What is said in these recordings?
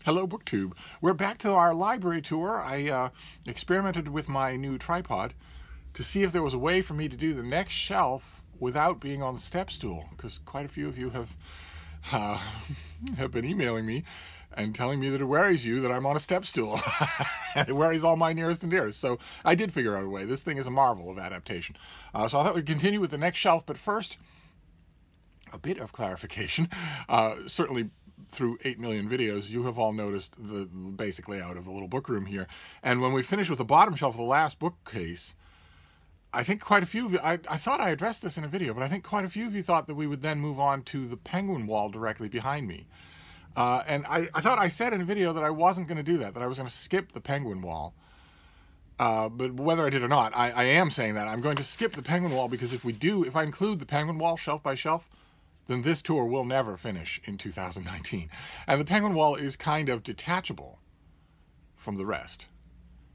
Hello, BookTube. We're back to our library tour. I experimented with my new tripod to see if there was a way for me to do the next shelf without being on the step stool, because quite a few of you have been emailing me and telling me that it worries you that I'm on a step stool. It worries all my nearest and dearest. So I did figure out a way. This thing is a marvel of adaptation. So I thought we'd continue with the next shelf, but first, a bit of clarification. Certainly through 8 million videos, you have all noticed the basic layout of the little book room here. And when we finish with the bottom shelf of the last bookcase, I think quite a few of you, I thought I addressed this in a video, but I think quite a few of you thought that we would then move on to the penguin wall directly behind me. And I thought I said in a video that I wasn't going to do that I was going to skip the penguin wall. But whether I did or not, I am saying that. I'm going to skip the penguin wall because if I include the penguin wall shelf by shelf, then this tour will never finish in 2019. And the penguin wall is kind of detachable from the rest.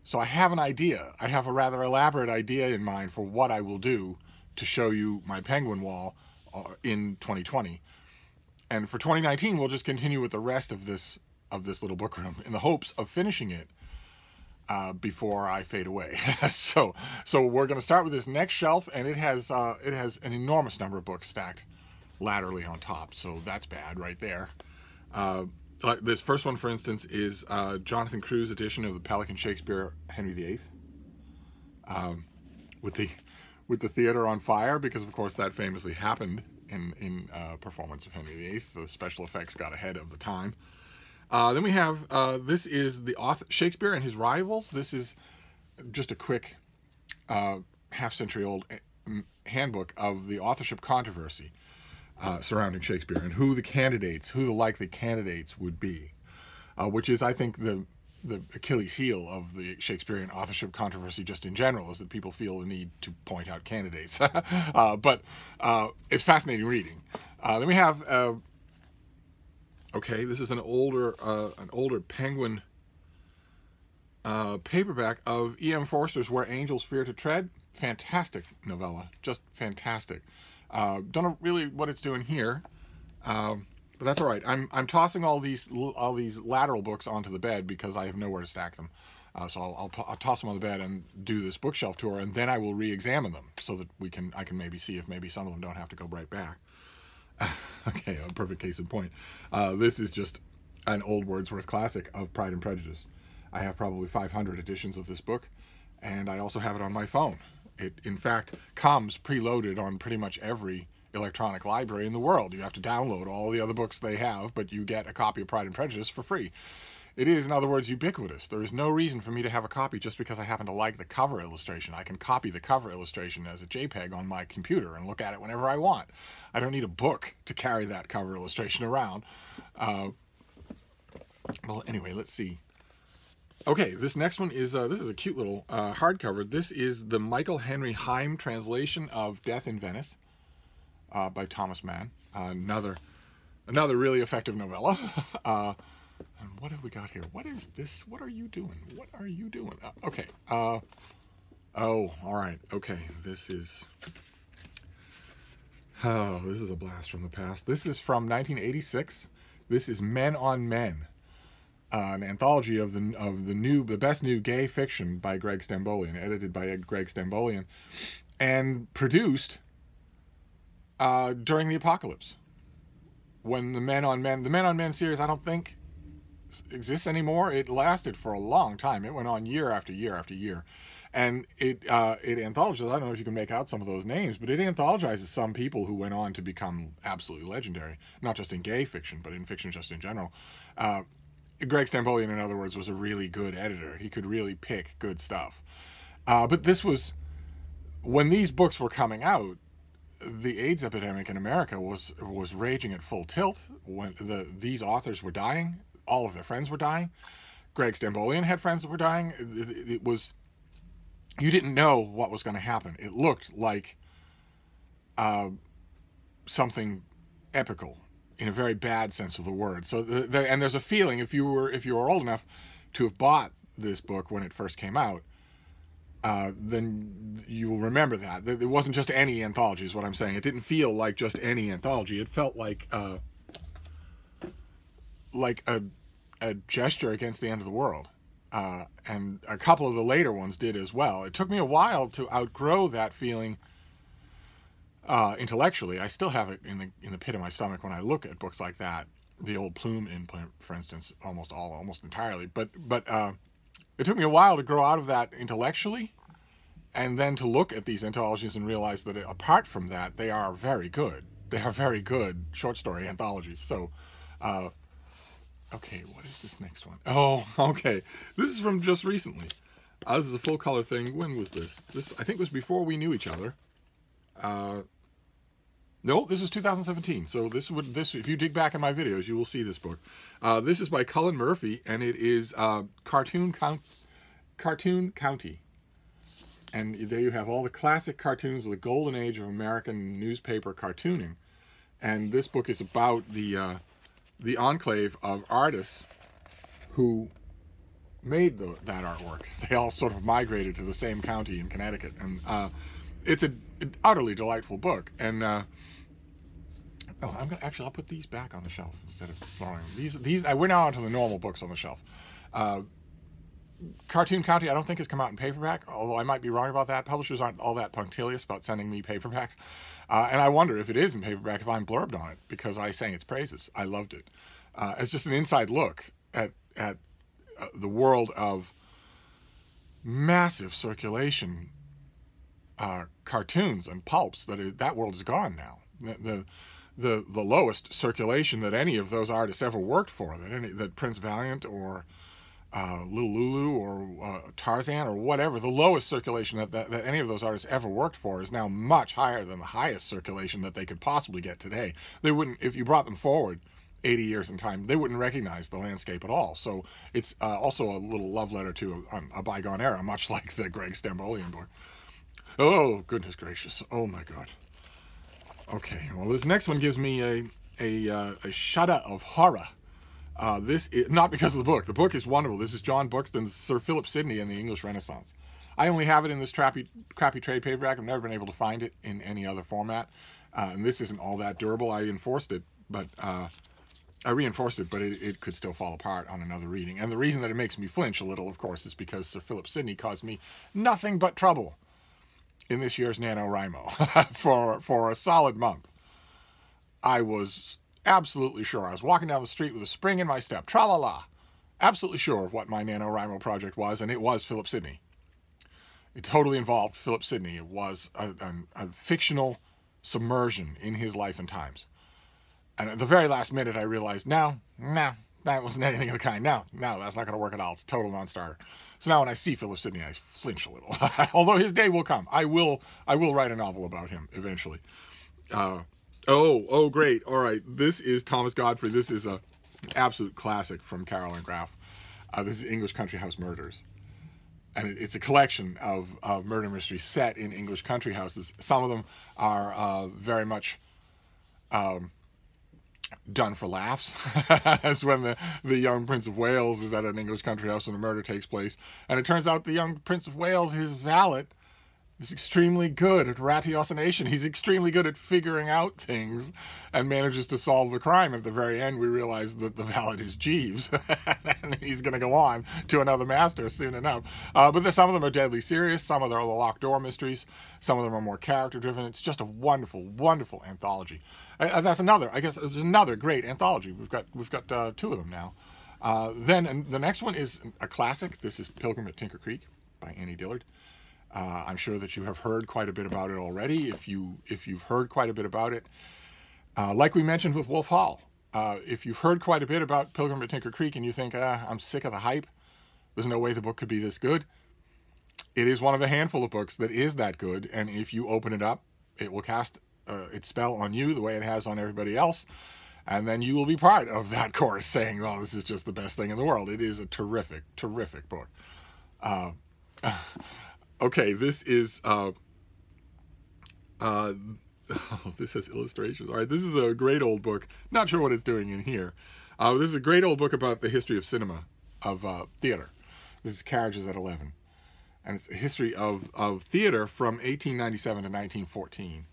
So I have an idea. I have a rather elaborate idea in mind for what I will do to show you my penguin wall in 2020. And for 2019, we'll just continue with the rest of this little book room in the hopes of finishing it before I fade away. So we're going to start with this next shelf, and it has an enormous number of books stacked laterally on top, so that's bad right there. This first one, for instance, is Jonathan Crew's edition of the Pelican Shakespeare Henry VIII, with the theater on fire, because of course that famously happened in performance of Henry VIII. The special effects got ahead of the time. Then we have this is the author Shakespeare and His Rivals. This is just a quick half-century old handbook of the authorship controversy surrounding Shakespeare and who the likely candidates would be, which is, I think, the Achilles heel of the Shakespearean authorship controversy just in general, is that people feel the need to point out candidates. But it's fascinating reading. Then we have, okay, this is an older Penguin paperback of E.M. Forster's Where Angels Fear to Tread. Fantastic novella, just fantastic. Don't know really what it's doing here, but that's all right. I'm tossing all these lateral books onto the bed because I have nowhere to stack them. So I'll toss them on the bed and do this bookshelf tour, and then I will re-examine them so that I can maybe see if maybe some of them don't have to go right back. Okay, a perfect case in point. This is just an old Wordsworth classic of Pride and Prejudice. I have probably 500 editions of this book, and I also have it on my phone. It, in fact, comes preloaded on pretty much every electronic library in the world. You have to download all the other books they have, but you get a copy of Pride and Prejudice for free. It is, in other words, ubiquitous. There is no reason for me to have a copy just because I happen to like the cover illustration. I can copy the cover illustration as a JPEG on my computer and look at it whenever I want. I don't need a book to carry that cover illustration around. Well, anyway, let's see. Okay, this next one is, this is a cute little hardcover. This is the Michael Henry Heim translation of Death in Venice by Thomas Mann. Another really effective novella. And what have we got here? What is this? What are you doing? What are you doing? Okay. Oh, all right. Okay, this is a blast from the past. This is from 1986. This is Men on Men. An anthology of the best new gay fiction by Greg Stambolian, edited by Greg Stambolian, and produced during the apocalypse, when the Men on Men series, I don't think exists anymore. It lasted for a long time. It went on year after year after year, and it anthologizes. I don't know if you can make out some of those names, but it anthologizes some people who went on to become absolutely legendary, not just in gay fiction, but in fiction just in general. Greg Stambolian, in other words, was a really good editor. He could really pick good stuff. But this was, when these books were coming out, the AIDS epidemic in America was raging at full tilt. When these authors were dying, all of their friends were dying. Greg Stambolian had friends that were dying. It was, you didn't know what was going to happen. It looked like something epical, in a very bad sense of the word. So and there's a feeling, if you were old enough to have bought this book when it first came out, then you will remember that. It wasn't just any anthology, is what I'm saying. It didn't feel like just any anthology. It felt like a a gesture against the end of the world. And a couple of the later ones did as well. It took me a while to outgrow that feeling intellectually. I still have it in the pit of my stomach when I look at books like that. The old Plume imprint, for instance, almost entirely. But it took me a while to grow out of that intellectually, and then to look at these anthologies and realize that apart from that, they are very good. They are very good short story anthologies. So, okay, what is this next one? Oh, okay. This is from just recently. This is a full color thing. When was this? This, I think, was before we knew each other. No, this is 2017. So this if you dig back in my videos, you will see this book. This is by Cullen Murphy, and it is Cartoon County. And there you have all the classic cartoons of the golden age of American newspaper cartooning. And this book is about the enclave of artists who made that artwork. They all sort of migrated to the same county in Connecticut, and it's an utterly delightful book. And I'll put these back on the shelf instead of throwing them. These we're now onto the normal books on the shelf. Cartoon County, I don't think has come out in paperback, although I might be wrong about that. Publishers aren't all that punctilious about sending me paperbacks. And I wonder if it is in paperback, if I'm blurbed on it, because I sang its praises. I loved it. It's just an inside look at the world of massive circulation cartoons and pulps. That world is gone now. The lowest circulation that any of those artists ever worked for, that Prince Valiant or Little Lulu or Tarzan or whatever, the lowest circulation that any of those artists ever worked for is now much higher than the highest circulation that they could possibly get today. They wouldn't, if you brought them forward 80 years in time, they wouldn't recognize the landscape at all. So it's also a little love letter to a bygone era, much like the GEORGE Stambolian book. Oh, goodness gracious. Oh, my God. Okay, well, this next one gives me a shudder of horror. This is not because of the book. The book is wonderful. This is John Buxton's Sir Philip Sidney and the English Renaissance. I only have it in this crappy trade paperback. I've never been able to find it in any other format. And this isn't all that durable. I reinforced it, but it could still fall apart on another reading. And the reason that it makes me flinch a little, of course, is because Sir Philip Sidney caused me nothing but trouble in this year's NaNoWriMo for a solid month. I was absolutely sure. I was walking down the street with a spring in my step, tra-la-la, absolutely sure of what my NaNoWriMo project was, and it was Philip Sidney. It totally involved Philip Sidney. It was a fictional submersion in his life and times. And at the very last minute, I realized, no, that wasn't anything of the kind. No, that's not going to work at all. It's a total non-starter. So now when I see Philip Sidney, I flinch a little. Although his day will come. I will write a novel about him eventually. Oh, great. All right. This is Thomas Godfrey. This is an absolute classic from Ann Graff. This is English Country House Murders. And it's a collection of murder mysteries set in English country houses. Some of them are very much done for laughs, as when the young Prince of Wales is at an English country house when a murder takes place. And it turns out the young Prince of Wales, his valet, is extremely good at ratiocination. He's extremely good at figuring out things and manages to solve the crime. At the very end, we realize that the valet is Jeeves, and he's going to go on to another master soon enough. But some of them are deadly serious. Some of them are the locked door mysteries. Some of them are more character-driven. It's just a wonderful, wonderful anthology. That's another, I guess, it's another great anthology. We've got two of them now. Then the next one is a classic. This is Pilgrim at Tinker Creek by Annie Dillard. I'm sure that you have heard quite a bit about it already. If you've heard quite a bit about it, like we mentioned with Wolf Hall, if you've heard quite a bit about Pilgrim at Tinker Creek and you think, I'm sick of the hype, there's no way the book could be this good, it is one of a handful of books that is that good. And if you open it up, it will cast its spell on you the way it has on everybody else. And then you will be part of that chorus saying, well, this is just the best thing in the world. It is a terrific, terrific book. Okay, this is, this has illustrations. All right, this is a great old book. Not sure what it's doing in here. This is a great old book about the history of cinema, of theater. This is Carriages at 11. And it's a history of theater from 1897 to 1914,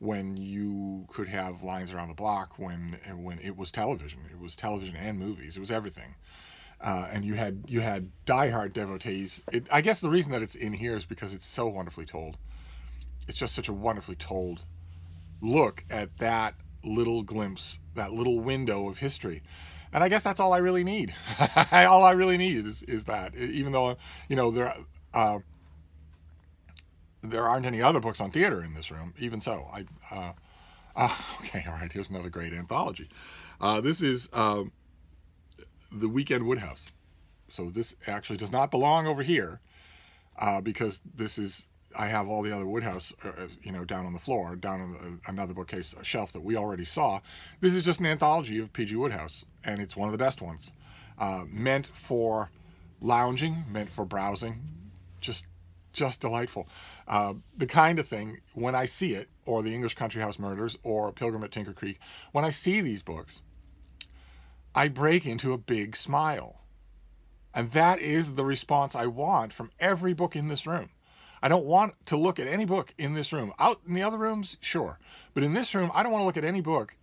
when you could have lines around the block, when it was television. It was television and movies. It was everything. And you had diehard devotees. I guess the reason that it's in here is because it's so wonderfully told. It's just such a wonderfully told look at that little glimpse, that little window of history. And I guess that's all I really need. All I really need is that. Even though, you know, there aren't any other books on theater in this room. Even so, okay, all right. Here's another great anthology. This is The Weekend Woodhouse. So this actually does not belong over here because this is. I have all the other Woodhouse, you know, down on the floor, down on another bookcase shelf that we already saw. This is just an anthology of P.G. Woodhouse, and it's one of the best ones. Meant for lounging, meant for browsing, just delightful. The kind of thing, when I see it, or The English Country House Murders, or Pilgrim at Tinker Creek, when I see these books, I break into a big smile. And that is the response I want from every book in this room. I don't want to look at any book in this room. Out in the other rooms, sure. But in this room, I don't want to look at any book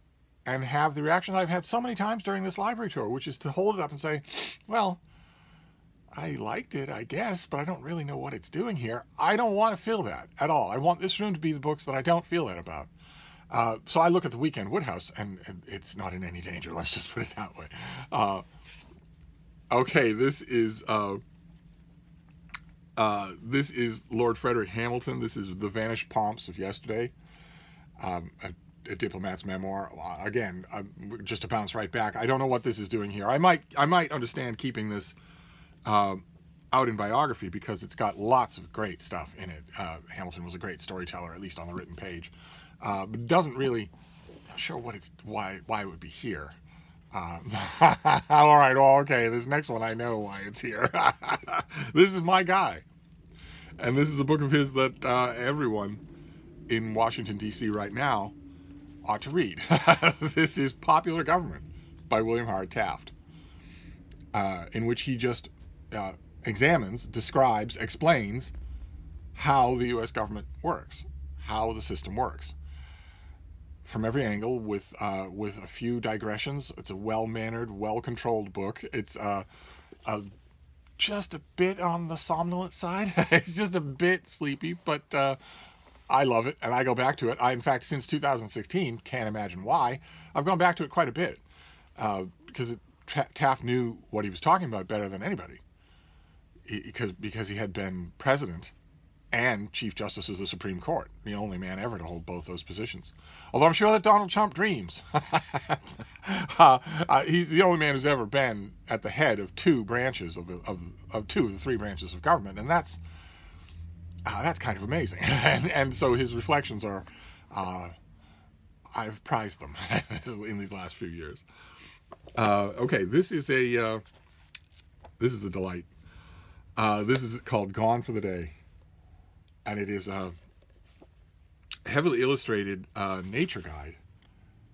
and have the reaction I've had so many times during this library tour, which is to hold it up and say, well, I liked it, I guess, but I don't really know what it's doing here. I don't want to feel that at all. I want this room to be the books that I don't feel that about. So I look at The Weekend Woodhouse, and it's not in any danger. Let's just put it that way. Okay, this is Lord Frederick Hamilton. This is The Vanished Pomps of Yesterday, a diplomat's memoir. Again, just to bounce right back, I don't know what this is doing here. I might understand keeping this out in biography because it's got lots of great stuff in it. Hamilton was a great storyteller, at least on the written page, but it doesn't really. Not sure what it's why it would be here. All right, well, okay, this next one I know why it's here. This is my guy. And this is a book of his that everyone in Washington, D.C. right now ought to read. This is Popular Government by William Howard Taft, in which he just examines, describes, explains how the U.S. government works, how the system works. From every angle, with a few digressions. It's a well-mannered, well-controlled book. It's just a bit on the somnolent side. It's just a bit sleepy, but I love it, and I go back to it. In fact, since 2016, can't imagine why, I've gone back to it quite a bit because Taft knew what he was talking about better than anybody because he had been president and Chief Justice of the Supreme Court, the only man ever to hold both those positions. Although I'm sure that Donald Trump dreams. He's the only man who's ever been at the head of two branches of two of the three branches of government, and that's kind of amazing. and so his reflections are, I've prized them in these last few years. Okay, this is a delight. This is called Gone for the Day. And it is a heavily illustrated nature guide,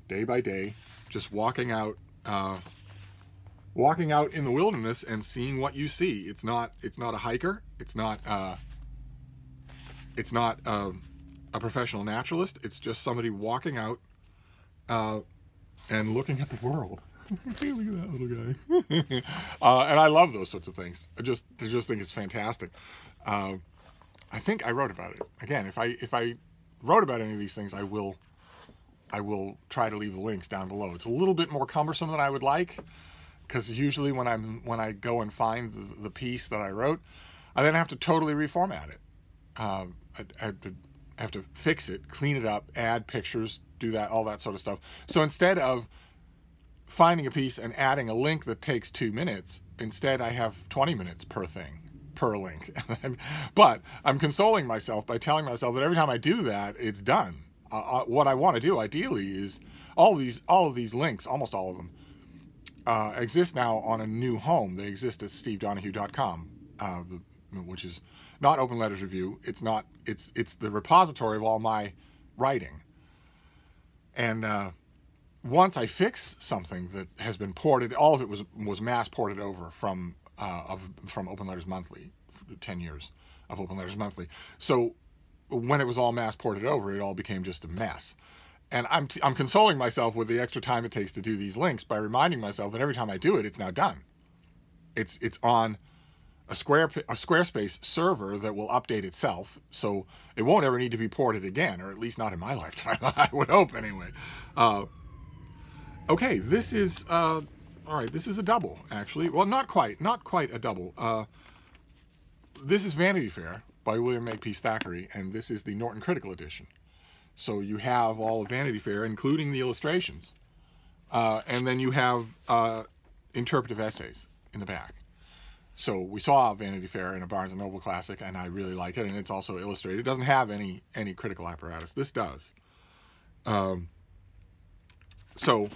day by day, just walking out in the wilderness and seeing what you see. It's not a hiker. It's not a professional naturalist. It's just somebody walking out and looking at the world. Look at that little guy. And I love those sorts of things. I just think it's fantastic. I think I wrote about it. Again, if I wrote about any of these things, I will try to leave the links down below. It's a little bit more cumbersome than I would like, because usually when I go and find the piece that I wrote, I then have to totally reformat it. I have to fix it, clean it up, add pictures, do that, all that sort of stuff. So instead of finding a piece and adding a link that takes 2 minutes, instead I have 20 minutes per link. But I'm consoling myself by telling myself that every time I do that, it's done. What I want to do ideally is all of these links, almost all of them, exist now on a new home. They exist at st.donoghue.com, which is not Open Letters Review. It's the repository of all my writing. And once I fix something that has been ported, all of it was mass ported over from Open Letters Monthly, 10 years of Open Letters Monthly. So when it was all mass ported over, it all became just a mess. And I'm consoling myself with the extra time it takes to do these links by reminding myself that every time I do it, it's now done. It's on a Squarespace server that will update itself, so it won't ever need to be ported again, or at least not in my lifetime. I would hope anyway. Okay, this is all right. This is a double, actually. Well, not quite a double. This is Vanity Fair by William Makepeace Thackeray, and this is the Norton Critical Edition. So you have all of Vanity Fair, including the illustrations, and then you have interpretive essays in the back. So we saw Vanity Fair in a Barnes & Noble Classic, and I really like it, and it's also illustrated. It doesn't have any critical apparatus. This does. So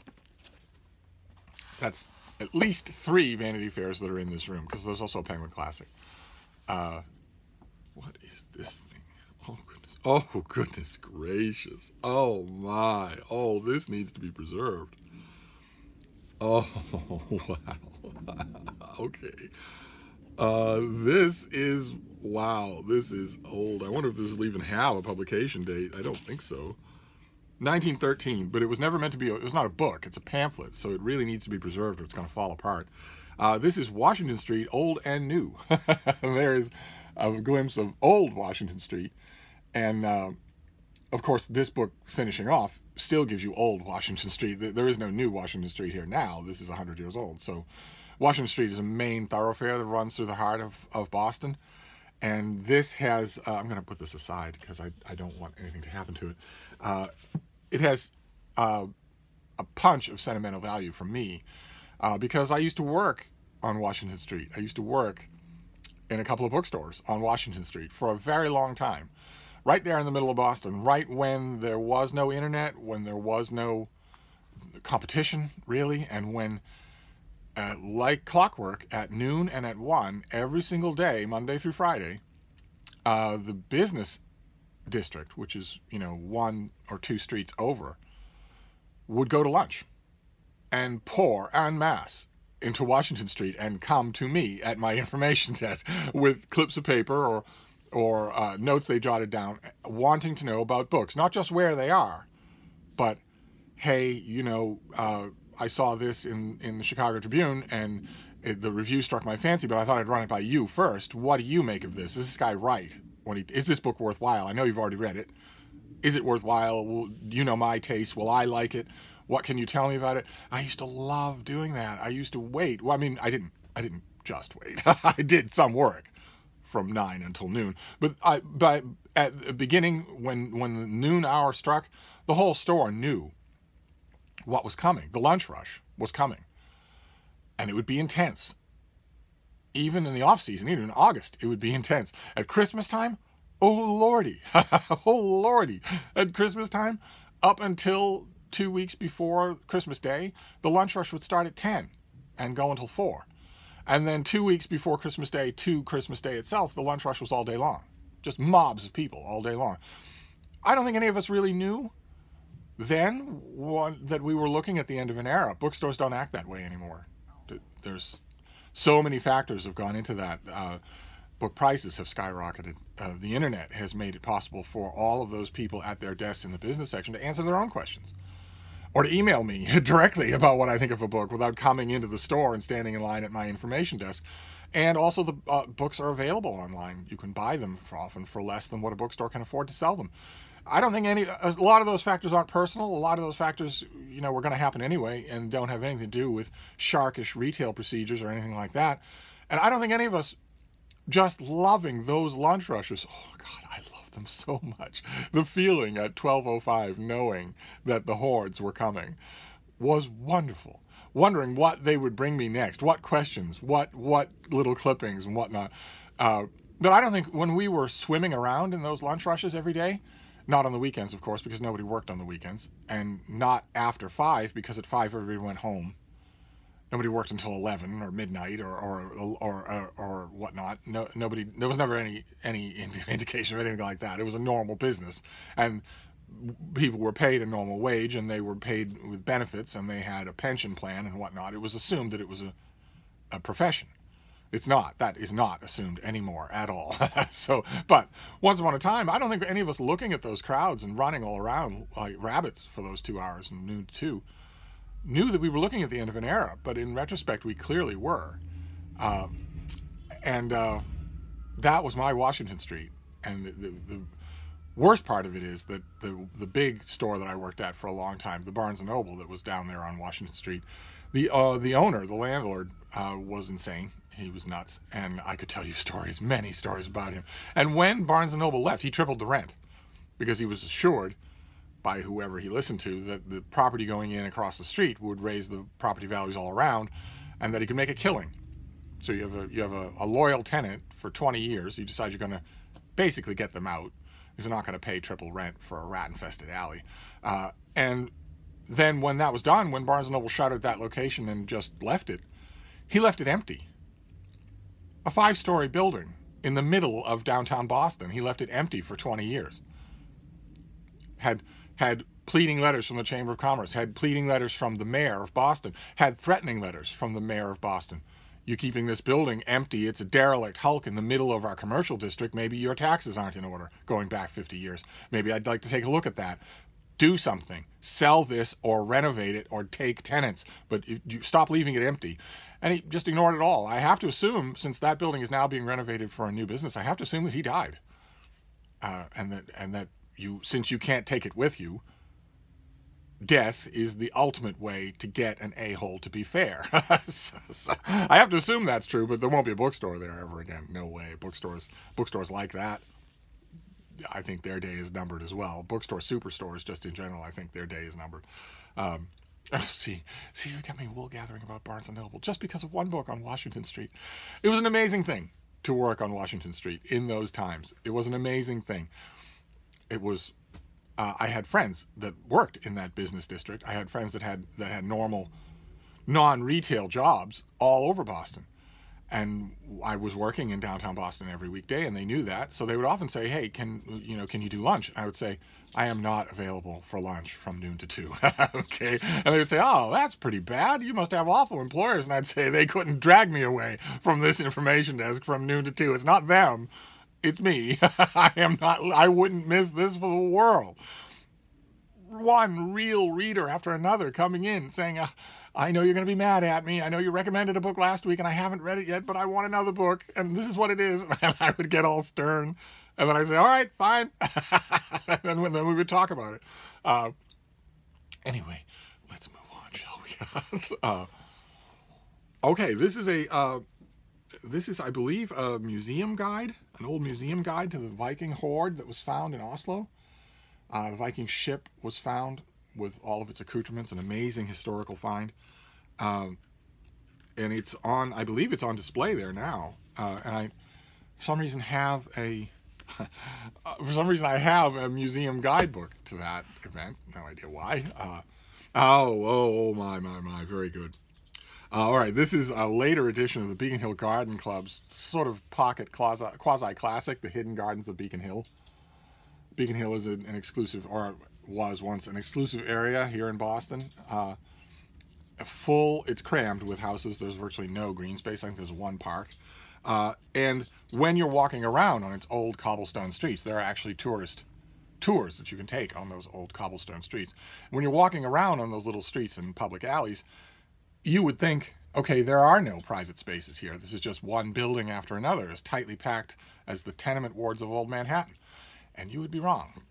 that's at least 3 Vanity Fairs that are in this room, because there's also a Penguin Classic. What is this thing? Oh, goodness. Oh, goodness gracious. Oh, my. Oh, this needs to be preserved. Oh, wow. Okay. This is, wow, this is old. I wonder if this will even have a publication date. I don't think so. 1913, but it was never meant to be, it was not a book, it's a pamphlet, so it really needs to be preserved or it's going to fall apart. This is Washington Street, old and new. There's a glimpse of old Washington Street, and of course this book finishing off still gives you old Washington Street. There is no new Washington Street here now. This is 100 years old. So Washington Street is a main thoroughfare that runs through the heart of Boston. And this has, I'm going to put this aside because I don't want anything to happen to it. It has a punch of sentimental value for me because I used to work on Washington Street. I used to work in a couple of bookstores on Washington Street for a very long time. Right there in the middle of Boston, right when there was no internet, when there was no competition, really, and when, like clockwork, at noon and at 1, every single day, Monday through Friday, the business district, which is, 1 or 2 streets over, would go to lunch and pour en masse into Washington Street and come to me at my information desk with clips of paper or notes they jotted down, wanting to know about books, not just where they are, but, hey, I saw this in the Chicago Tribune, and the review struck my fancy, but I thought I'd run it by you first. What do you make of this? Is this guy right? Is this book worthwhile? I know you've already read it. Is it worthwhile? You know my taste. Will I like it? What can you tell me about it? I used to love doing that. I used to wait. Well, I mean, I didn't just wait. I did some work from 9 until noon. But at the beginning, when the noon hour struck, the whole store knew what was coming. The lunch rush was coming. And it would be intense. Even in the off-season, even in August, it would be intense. At Christmas time, oh lordy. Oh lordy. At Christmas time, up until 2 weeks before Christmas Day, the lunch rush would start at 10 and go until 4. And then 2 weeks before Christmas Day to Christmas Day itself, the lunch rush was all day long. Just mobs of people all day long. I don't think any of us really knew then that we were looking at the end of an era. Bookstores don't act that way anymore. There's so many factors have gone into that. Book prices have skyrocketed. The internet has made it possible for all of those people at their desks in the business section to answer their own questions, or to email me directly about what I think of a book without coming into the store and standing in line at my information desk. And also the books are available online. You can buy them often for less than what a bookstore can afford to sell them. I don't think a lot of those factors aren't personal. A lot of those factors, were going to happen anyway and don't have anything to do with sharkish retail procedures or anything like that. And I don't think any of us just loving those lunch rushes. Oh, God, I love them so much. The feeling at 12:05 knowing that the hordes were coming was wonderful. Wondering what they would bring me next, what questions, what little clippings and whatnot. But I don't think when we were swimming around in those lunch rushes every day, not on the weekends, of course, because nobody worked on the weekends, and not after 5, because at 5 everybody went home. Nobody worked until 11 or midnight or whatnot. Nobody. There was never any indication of anything like that. It was a normal business, and people were paid a normal wage, and they were paid with benefits, and they had a pension plan and whatnot. It was assumed that it was a profession, It's not. That is not assumed anymore at all. So, but once upon a time, I don't think any of us looking at those crowds and running all around like rabbits for those 2 hours from noon to 2 knew that we were looking at the end of an era. But in retrospect, we clearly were. And that was my Washington Street. And the worst part of it is that the big store that I worked at for a long time, the Barnes & Noble that was down there on Washington Street, the owner, the landlord, was insane. He was nuts, and I could tell you stories, many stories about him. And when Barnes & Noble left, he tripled the rent because he was assured by whoever he listened to that the property going in across the street would raise the property values all around, and that he could make a killing. So you have a loyal tenant for 20 years. You decide you're going to basically get them out because they're not going to pay triple rent for a rat-infested alley. And then when that was done, when Barnes & Noble shuttered that location and just left it, he left it empty. A 5-story building in the middle of downtown Boston. He left it empty for 20 years. Had pleading letters from the Chamber of Commerce, had pleading letters from the mayor of Boston, had threatening letters from the mayor of Boston. You're keeping this building empty. It's a derelict hulk in the middle of our commercial district. Maybe your taxes aren't in order going back 50 years. Maybe I'd like to take a look at that. Do something. Sell this or renovate it or take tenants. But you stop leaving it empty. And he just ignored it all. I have to assume, since that building is now being renovated for a new business, I have to assume that he died. And that since you can't take it with you, death is the ultimate way to get an a-hole to be fair. So I have to assume that's true, but there won't be a bookstore there ever again. No way. Bookstores like that, I think their day is numbered as well. Bookstore superstores, just in general, I think their day is numbered. See, you got me wool gathering about Barnes & Noble just because of one book on Washington Street. It was an amazing thing to work on Washington Street in those times. It was an amazing thing. It was, I had friends that worked in that business district. I had friends that had normal, non-retail jobs all over Boston. And I was working in downtown Boston every weekday, and they knew that. So they would often say, hey, can you do lunch? And I would say, I am not available for lunch from noon to 2. Okay. And they would say, oh, that's pretty bad. You must have awful employers. And I'd say, they couldn't drag me away from this information desk from noon to 2. It's not them. It's me. I wouldn't miss this for the world. One real reader after another coming in saying, I know you're going to be mad at me. I know you recommended a book last week and I haven't read it yet, but I want another book and this is what it is. And I would get all stern. And then I'd say, all right, fine. And then we would talk about it. Anyway, let's move on, shall we? Okay, this is, I believe, a museum guide, an old museum guide to the Viking hoard that was found in Oslo. The Viking ship was found with all of its accoutrements, an amazing historical find. And it's on, I believe it's on display there now. And I, for some reason, have a, I have a museum guidebook to that event. No idea why. Oh my, very good. All right, this is a later edition of the Beacon Hill Garden Club's sort of pocket quasi-classic, The Hidden Gardens of Beacon Hill. Beacon Hill is an exclusive, or was once an exclusive area here in Boston. It's crammed with houses. There's virtually no green space. I think there's one park. And when you're walking around on its old cobblestone streets, there are actually tours that you can take on those old cobblestone streets. When you're walking around on those little streets and public alleys, you would think, okay, there are no private spaces here. This is just one building after another, as tightly packed as the tenement wards of old Manhattan. And you would be wrong,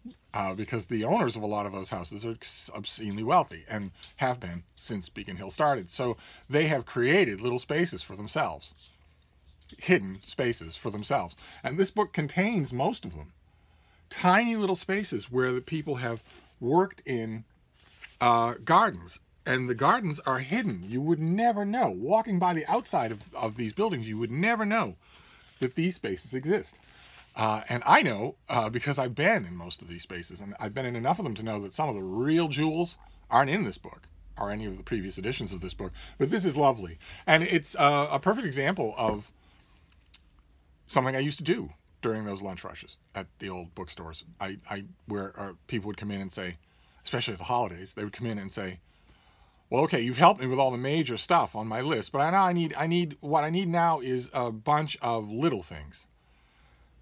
because the owners of a lot of those houses are obscenely wealthy and have been since Beacon Hill started. So they have created little spaces for themselves, hidden spaces for themselves. And this book contains most of them. Tiny little spaces where the people have worked in gardens. And the gardens are hidden. You would never know. Walking by the outside of these buildings, you would never know that these spaces exist. And I know because I've been in most of these spaces, and I've been in enough of them to know that some of the real jewels aren't in this book or any of the previous editions of this book. But this is lovely. And it's a perfect example of something I used to do during those lunch rushes at the old bookstores. Where people would come in and say, especially at the holidays, they would come in and say, Well, okay, you've helped me with all the major stuff on my list, but what I need now is a bunch of little things,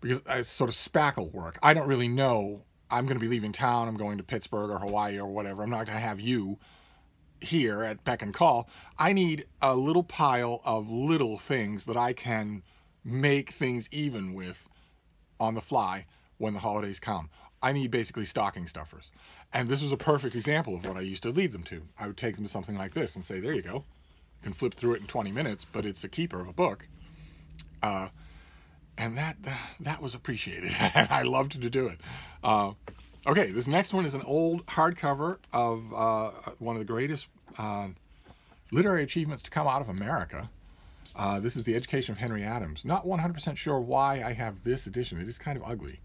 because it's sort of spackle work. I don't really know. I'm going to be leaving town. I'm going to Pittsburgh or Hawaii or whatever. I'm not going to have you here at beck and call. I need a little pile of little things that I can make things even with on the fly when the holidays come. I need basically stocking stuffers. And this was a perfect example of what I used to lead them to. I would take them to something like this and say, there you go. You can flip through it in 20 minutes, but it's a keeper of a book. And that was appreciated. And I loved to do it. Okay, this next one is an old hardcover of one of the greatest literary achievements to come out of America. This is The Education of Henry Adams. Not 100% sure why I have this edition. It is kind of ugly.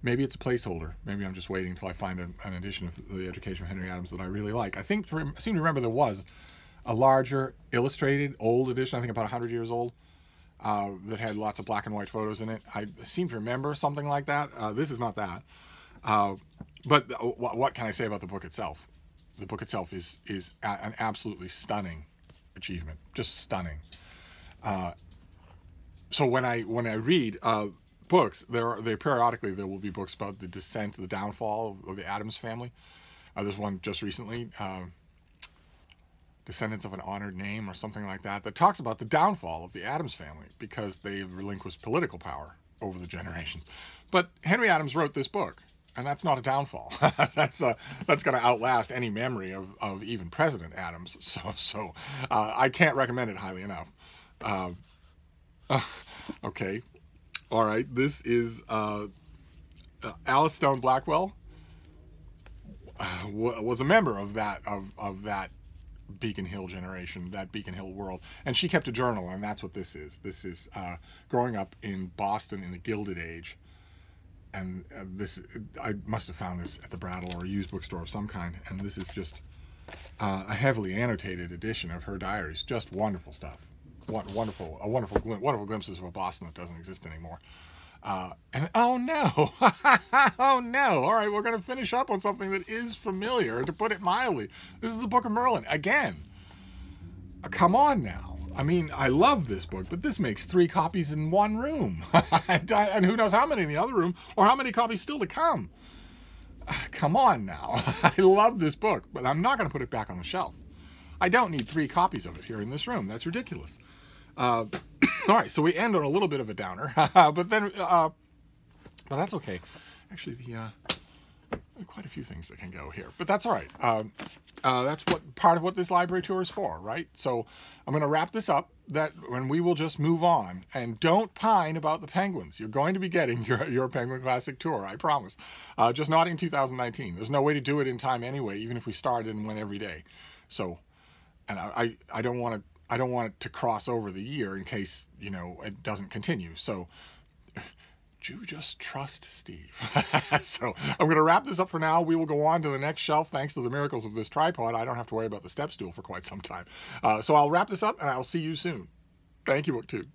Maybe it's a placeholder. Maybe I'm just waiting until I find an edition of The Education of Henry Adams that I really like. I seem to remember there was a larger illustrated old edition, I think about 100 years old, that had lots of black and white photos in it. I seem to remember something like that. This is not that. But what can I say about the book itself? The book itself is an absolutely stunning achievement. Just stunning. So when I read books, periodically there will be books about the descent, the downfall of the Addams family. There's one just recently, Descendants of an Honored Name or something like that, that talks about the downfall of the Addams family because they've relinquished political power over the generations. But Henry Adams wrote this book, and that's not a downfall. That's going to outlast any memory of even President Adams. So I can't recommend it highly enough. Okay. All right. This is Alice Stone Blackwell was a member of that Beacon Hill generation, that Beacon Hill world, and she kept a journal, and that's what this is. This is growing up in Boston in the Gilded Age, and I must have found this at the Brattle or a used bookstore of some kind, and this is just a heavily annotated edition of her diaries. Just wonderful stuff. Wonderful glimpses of a Boston that doesn't exist anymore. And oh no, oh no. All right, we're going to finish up on something that is familiar, to put it mildly. This is the Book of Merlin again. Come on now. I mean, I love this book, but this makes 3 copies in one room, and who knows how many in the other room, or how many copies still to come. Come on now. I love this book, but I'm not going to put it back on the shelf. I don't need 3 copies of it here in this room. That's ridiculous. All right, so we end on a little bit of a downer, but that's okay. Actually, quite a few things that can go here, but that's all right. That's part of what this library tour is for, right? So I'm going to wrap this up. When we will just move on, and don't pine about the Penguins. You're going to be getting your Penguin Classic tour, I promise. Just not in 2019. There's no way to do it in time anyway, even if we started and went every day. So, and I don't want it to cross over the year in case, it doesn't continue. So you just trust Steve. So I'm going to wrap this up for now. We will go on to the next shelf. Thanks to the miracles of this tripod, I don't have to worry about the step stool for quite some time. So I'll wrap this up, and I'll see you soon. Thank you, BookTube.